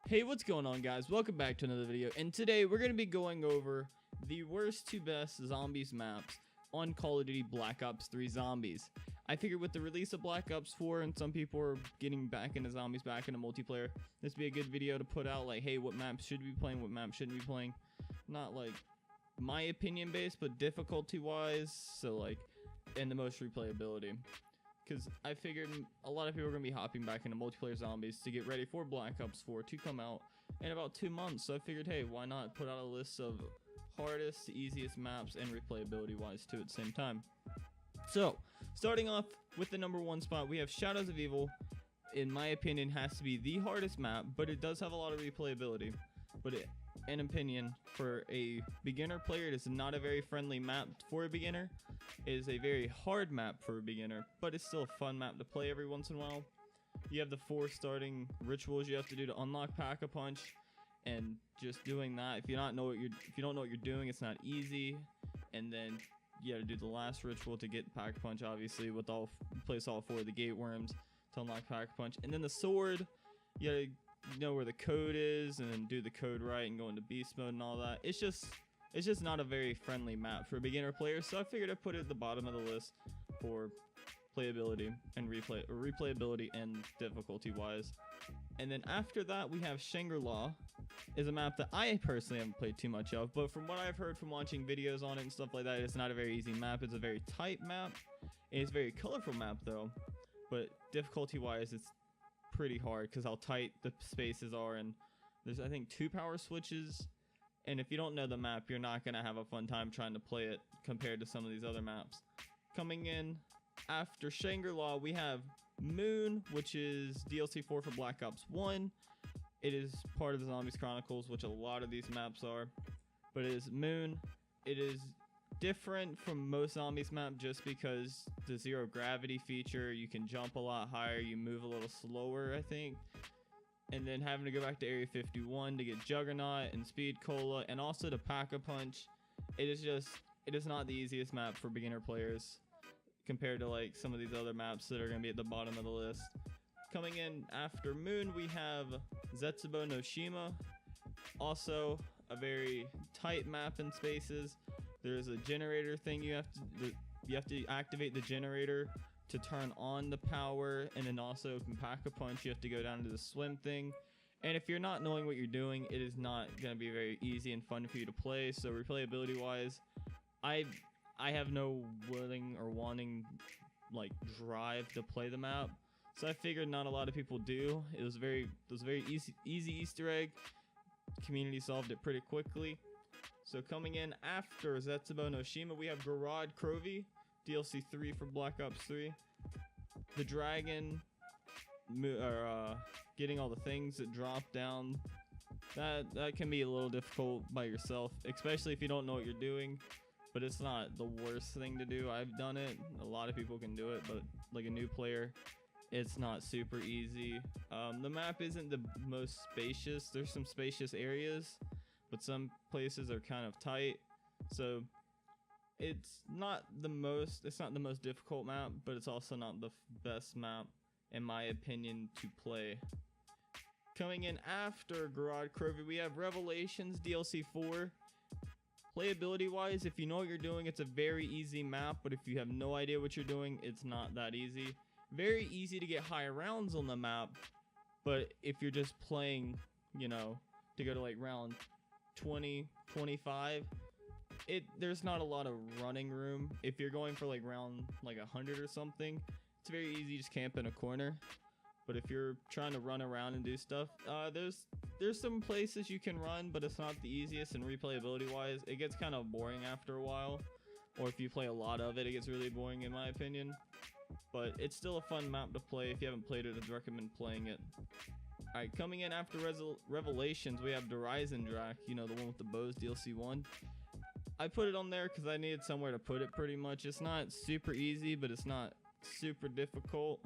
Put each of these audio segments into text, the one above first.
Hey, what's going on, guys? Welcome back to another video, and today we're going to be going over the worst to best zombies maps on Call of Duty Black Ops 3 Zombies. I figured with the release of Black Ops 4 and some people are getting back into zombies, back into multiplayer, this would be a good video to put out, like, hey, what maps should we be playing, what maps shouldn't we be playing. Not like my opinion based, but difficulty wise, so like, and the most replayability. Because I figured a lot of people are going to be hopping back into multiplayer zombies to get ready for Black Ops 4 to come out in about 2 months. So I figured, hey, why not put out a list of hardest to easiest maps and replayability wise too at the same time. So starting off with the number 1 spot, we have Shadows of Evil. In my opinion, has to be the hardest map, but it does have a lot of replayability. But in opinion, for a beginner player, it is not a very friendly map for a beginner. It is a very hard map for a beginner, but it's still a fun map to play every once in a while. You have the 4 starting rituals you have to do to unlock Pack-a-Punch, and just doing that, if you don't know what you're doing, it's not easy. And then you got to do the last ritual to get Pack-a-Punch, obviously, with place all 4 of the gate worms to unlock Pack-a-Punch. And then the sword, you gotta know where the code is and then do the code right and go into beast mode and all that. It's just not a very friendly map for a beginner player, so I figured I'd put it at the bottom of the list for playability and replayability and difficulty wise. And then after that, we have Shangri-La, is a map that I personally haven't played too much of, but from what I've heard from watching videos on it and stuff like that, it's not a very easy map. It's a very tight map. It's a very colorful map though, but difficulty wise, it's pretty hard because how tight the spaces are, and there's I think 2 power switches, and if you don't know the map, you're not gonna have a fun time trying to play it compared to some of these other maps. Coming in after Shangri-La, we have Moon, which is DLC 4 for Black Ops 1. It is part of the Zombies Chronicles, which a lot of these maps are, but it is Moon. It is different from most zombies map just because the zero gravity feature, you can jump a lot higher, you move a little slower, I think, and then having to go back to Area 51 to get Juggernaut and Speed Cola and also to Pack-a-Punch. It is not the easiest map for beginner players compared to like some of these other maps that are going to be at the bottom of the list. Coming in after Moon, we have Zetsubo no Shima, also a very tight map in spaces. There's a generator thing you have to activate the generator to turn on the power, and then also from Pack-a-Punch you have to go down to the swim thing. And if you're not knowing what you're doing, it is not going to be very easy and fun for you to play. So replayability wise, I have no willing or wanting like drive to play the map, so I figured not a lot of people do. It was very easy Easter egg. Community solved it pretty quickly. So coming in after Zetsubo no Shima, we have Gorod Krovi, DLC 3 for Black Ops 3. The dragon, getting all the things that drop down, that can be a little difficult by yourself, especially if you don't know what you're doing. But it's not the worst thing to do. I've done it. A lot of people can do it, but like a new player, it's not super easy. The map isn't the most spacious. There's some spacious areas, but some places are kind of tight, so it's not the most difficult map, but it's also not the best map in my opinion to play. Coming in after Gorod Krovi, we have Revelations DLC 4. Playability wise, if you know what you're doing, it's a very easy map, but if you have no idea what you're doing, it's not that easy. Very easy to get high rounds on the map, but if you're just playing, you know, to go to like round 20, 25, there's not a lot of running room. If you're going for like round like 100 or something, it's very easy to just camp in a corner. But if you're trying to run around and do stuff, there's some places you can run, but it's not the easiest, and replayability wise, it gets kind of boring after a while. Or if you play a lot of it, it gets really boring in my opinion. But it's still a fun map to play. If you haven't played it, I'd recommend playing it. Alright, coming in after Revelations, we have Dreisendrache, you know, the one with the bows, DLC 1. I put it on there because I needed somewhere to put it pretty much. It's not super easy, but it's not super difficult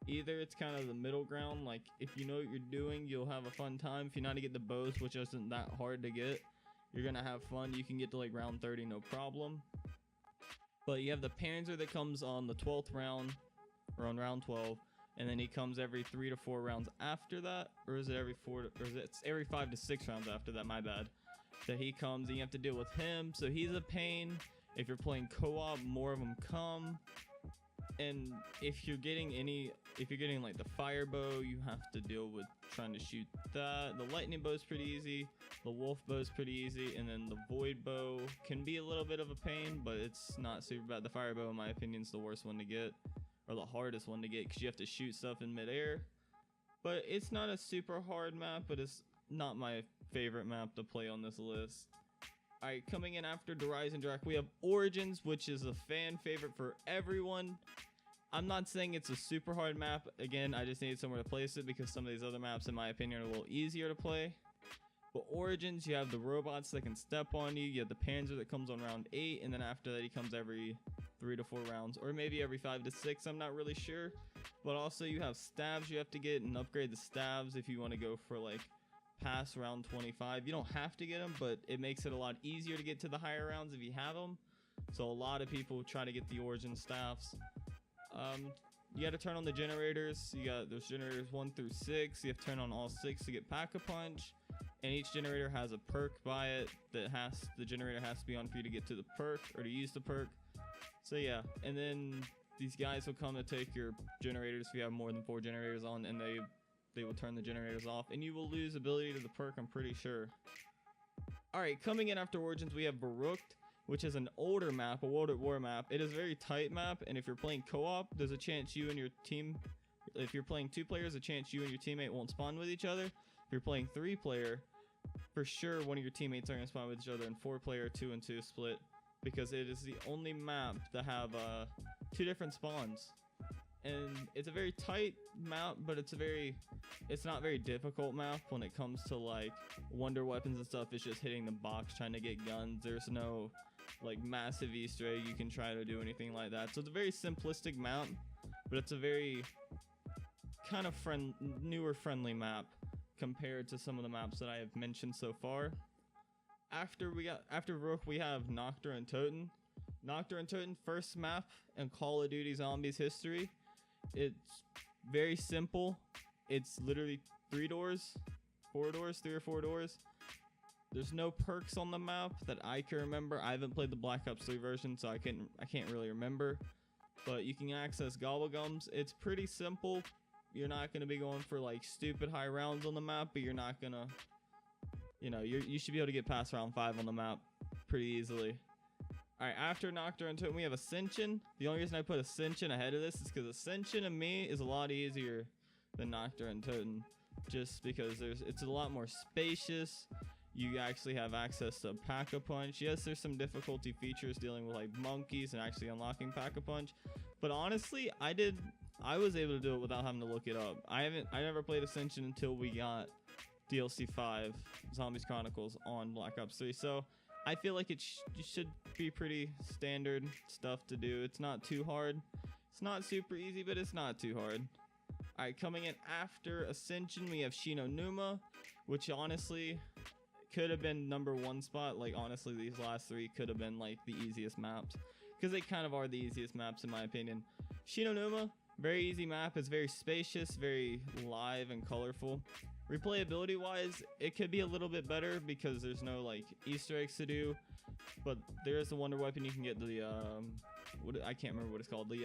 either. It's kind of the middle ground. Like, if you know what you're doing, you'll have a fun time. If you know how to get the bows, which isn't that hard to get, you're gonna have fun. You can get to like round 30 no problem. But you have the Panzer that comes on the 12th round, or on round 12. and then he comes every 3 to 4 rounds after that, or is it every 4 or is it it's every 5 to 6 rounds after that, my bad, that he comes and you have to deal with him. So he's a pain. If you're playing co-op, more of them come. And if you're getting like the fire bow, you have to deal with trying to shoot that. The lightning bow is pretty easy, the wolf bow is pretty easy, and then the void bow can be a little bit of a pain, but it's not super bad. The fire bow, in my opinion, is the worst one to get, or the hardest one to get, because you have to shoot stuff in midair. But it's not a super hard map, but it's not my favorite map to play on this list. Alright, coming in after Derision Drac, we have Origins, which is a fan favorite for everyone. I'm not saying it's a super hard map. Again, I just needed somewhere to place it because some of these other maps, in my opinion, are a little easier to play. But Origins, you have the robots that can step on you. You have the Panzer that comes on round 8, and then after that, he comes every 3 to 4 rounds, or maybe every 5 to 6. I'm not really sure. But also, you have stabs you have to get and upgrade the stabs if you want to go for like past round 25. You don't have to get them, but it makes it a lot easier to get to the higher rounds if you have them. So a lot of people try to get the Origin staffs. You got to turn on the generators. You got those generators 1 through 6. You have to turn on all 6 to get Pack-a-Punch, and each generator has a perk by it that the generator has to be on for you to get to the perk or to use the perk. So yeah, and then these guys will come to take your generators if you have more than 4 generators on, and they will turn the generators off, and you will lose ability to the perk, I'm pretty sure. Alright, coming in after Origins, we have Barucht, which is an older map, a World at War map. It is a very tight map, and if you're playing co-op, there's a chance you and your team, if you're playing 2 players, a chance you and your teammate won't spawn with each other. If you're playing 3 player, for sure one of your teammates are going to spawn with each other, and 4 player 2 and 2 split, because it is the only map to have 2 different spawns. And it's a very tight map, but it's not very difficult map when it comes to like wonder weapons and stuff. It's just hitting the box trying to get guns. There's no like massive Easter egg you can try to do anything like that. So it's a very simplistic map, but it's a very kind of newer friendly map compared to some of the maps that I have mentioned so far. After Rook, we have Nacht der Untoten. Nacht der Untoten, first map in Call of Duty Zombies history. It's very simple. It's literally 3 doors, 4 doors, 3 or 4 doors. There's no perks on the map that I can remember. I haven't played the Black Ops 3 version, so I can't really remember. But you can access Gobblegums. It's pretty simple. You're not gonna be going for like stupid high rounds on the map, but you're not gonna, you should be able to get past round 5 on the map pretty easily. Alright, after Nacht der Untoten, we have Ascension. The only reason I put Ascension ahead of this is because Ascension to me is a lot easier than Nacht der Untoten. Just because it's a lot more spacious. You actually have access to Pack-a-Punch. Yes, there's some difficulty features dealing with like monkeys and actually unlocking Pack-a-Punch. But honestly, I was able to do it without having to look it up. I never played Ascension until we got DLC 5, Zombies Chronicles, on Black Ops 3. So I feel like it should be pretty standard stuff to do. It's not too hard. It's not super easy, but it's not too hard. Alright, coming in after Ascension, we have Shi No Numa, which honestly could have been #1 spot. Like, honestly, these last 3 could have been like the easiest maps, because they kind of are the easiest maps in my opinion. Shi No Numa, very easy map. It's very spacious, very live and colorful. Replayability wise, it could be a little bit better because there's no like Easter eggs to do, but there is a wonder weapon. You can get the I can't remember what it's called, the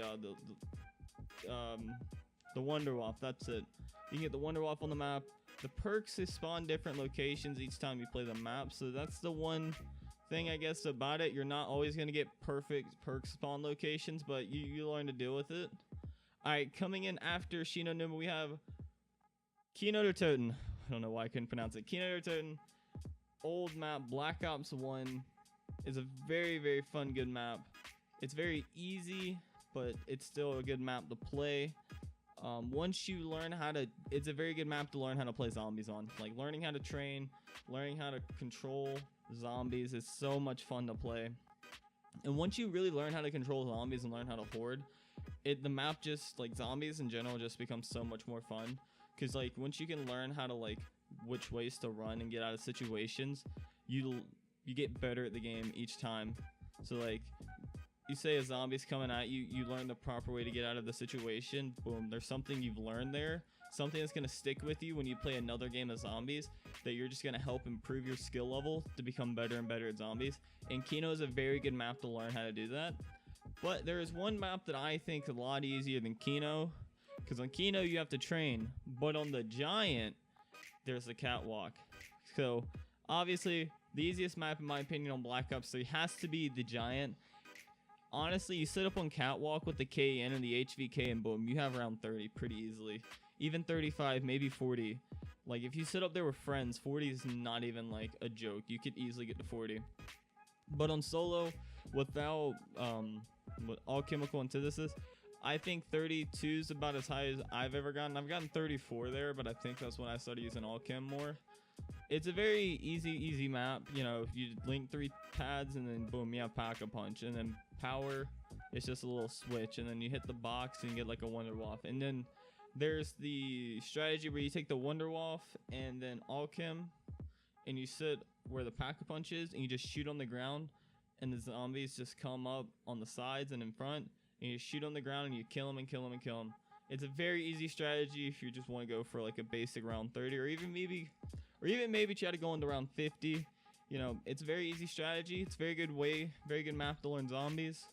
Wunderwaffe. That's it. You can get the Wunderwaffe on the map. The perks spawn different locations each time you play the map, so that's the one thing I guess about it. You're not always gonna get perfect perk spawn locations, but you learn to deal with it. Alright, coming in after Shi No Numa, we have Kino der Toten. I don't know why I couldn't pronounce it. Kino der Toten, old map. Black Ops 1 is a very, very fun, good map. It's very easy, but it's still a good map to play. Once you learn how to, it's a very good map to learn how to play zombies on. Like, learning how to train, learning how to control zombies is so much fun to play. And once you really learn how to control zombies and learn how to horde, the map just, like, zombies in general just becomes so much more fun. Because, like, once you can learn how to, like, which ways to run and get out of situations, you get better at the game each time. So, like, you say a zombie's coming at you, you learn the proper way to get out of the situation. Boom, there's something you've learned there, something that's going to stick with you when you play another game of zombies, that you're just going to help improve your skill level to become better and better at zombies. And Kino is a very good map to learn how to do that. But there is one map that I think is a lot easier than Kino, because on Kino you have to train, but on the Giant there's the catwalk. So obviously the easiest map in my opinion on Black Ops 3 has to be the Giant. Honestly, you sit up on catwalk with the KN and the HVK and boom, you have around 30 pretty easily. Even 35, maybe 40. Like if you sit up there with friends, 40 is not even like a joke. You could easily get to 40. But on solo, without with alchemical antithesis, I think 32 is about as high as I've ever gotten. I've gotten 34 there, but I think that's when I started using alchem more. It's a very easy map. You know, if you link 3 pads and then boom, you have Pack-a-Punch, and then power, it's just a little switch, and then you hit the box and you get like a Wonder Waff. And then there's the strategy where you take the Wonder Waff and then alchem, and you sit where the Pack-a-Punch is, and you just shoot on the ground, and the zombies just come up on the sides and in front, and you shoot on the ground and you kill them and kill them and kill them. It's a very easy strategy if you just want to go for like a basic round 30, or even maybe try to go into round 50. You know, it's a very easy strategy. It's a very good map to learn zombies.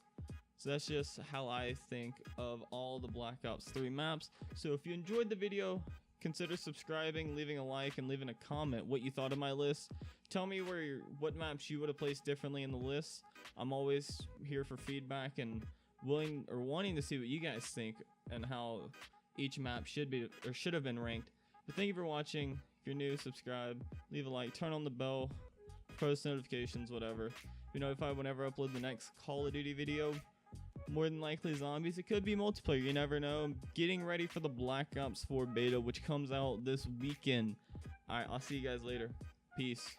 So that's just how I think of all the Black Ops 3 maps. So if you enjoyed the video, consider subscribing, leaving a like, and leaving a comment what you thought of my list. Tell me what maps you would have placed differently in the list. I'm always here for feedback and wanting to see what you guys think and how each map should have been ranked. But thank you for watching. If you're new, subscribe, leave a like, turn on the bell, post notifications, whatever. Be notified whenever I upload the next Call of Duty video. More than likely zombies. It could be multiplayer, you never know. I'm getting ready for the Black Ops 4 beta, which comes out this weekend. Alright, I'll see you guys later. Peace.